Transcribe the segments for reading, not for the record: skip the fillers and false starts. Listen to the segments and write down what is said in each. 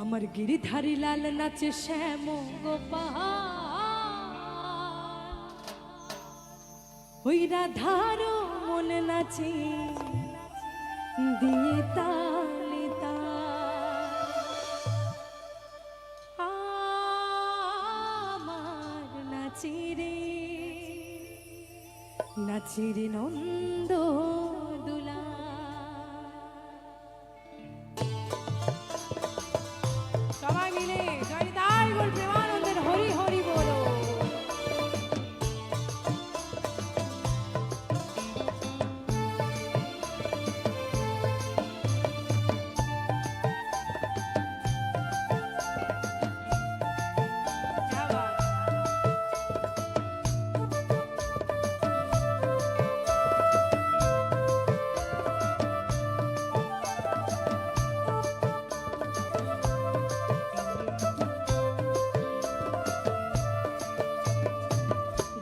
আমার গিরিধারী লাল নাচে শ্যাম গোপাল, ওই রাধারও মন নাচে দিয়ে তালে তাল। আমার নাচে রে নাচে রে নন্দ দুলা। সবাই মিলে জয়দাই বল প্রেমানন্দের হরি হরি বলো।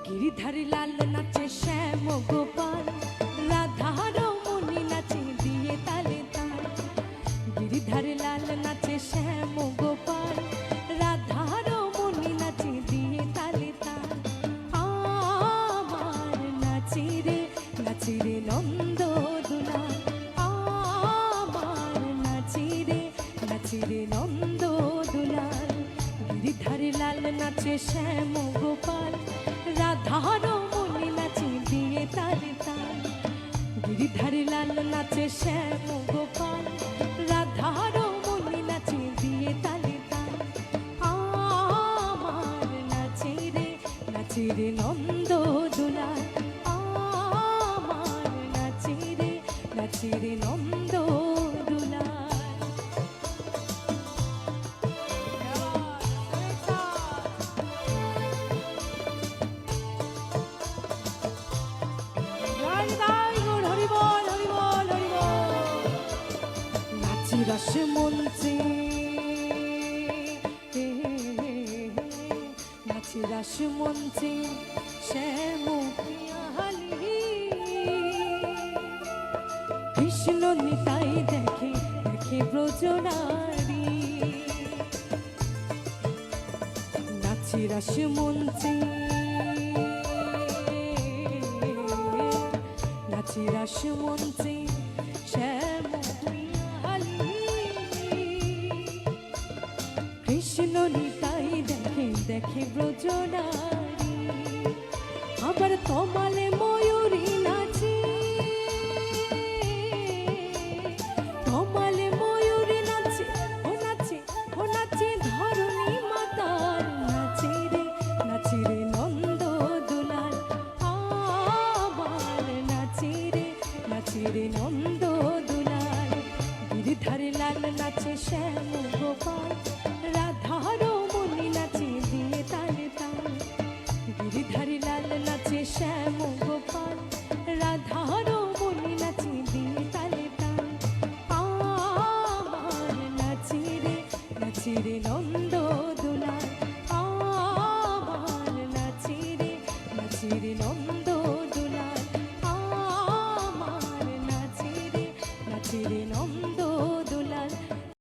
গিরিধারী লাল নাচে শ্যাম গোপাল, রাধার মনি নাচে দিয়ে তালে তাল। গিরিধারী লাল নাচে শ্যাম গোপাল, রাধার মনি নাচে দিয়ে তালে তাল। আমার নাচে রে নন্দ দুলাল, আমার নাচে রে নন্দ দুলাল। গিরিধারী লাল নাচে শ্যাম গোপাল, রাধার মনি নাচে দিয়ে তালে তাল। গিরিধারী লাল নাচে শ্যাম গোপাল, রাধার মনি নাচে দিয়ে তালে তাল। আমার নাচে রে নন্দ দুলাল, আমার নাচে রে নন্দ দুলাল। রস মঞ্চে নাচি রস মঞ্চে শ্যাম পিয়ালি, কৃষ্ণ নিতাই দেখে দেখে ব্রজনারী। নাচি রস মঞ্চে নাচি রস মঞ্চে শ্যাম কৃষ্ণ নিতাই দেখে দেখে ব্রজনারী। আবার তমালে ময়ূরী নাচে, তমালে ময়ূরী নাচে, ও নাচে ও নাচে ধরণী মাতার। নাচে রে নন্দ দুলাল, আমার নাচে রে নন্দ দুলাল। গিরিধারী লাল নাচে শ্যাম গোপাল, রাধার মনি নাচে দিয়ে তালে তাল। গিরিধারী লাল নাচে শ্যাম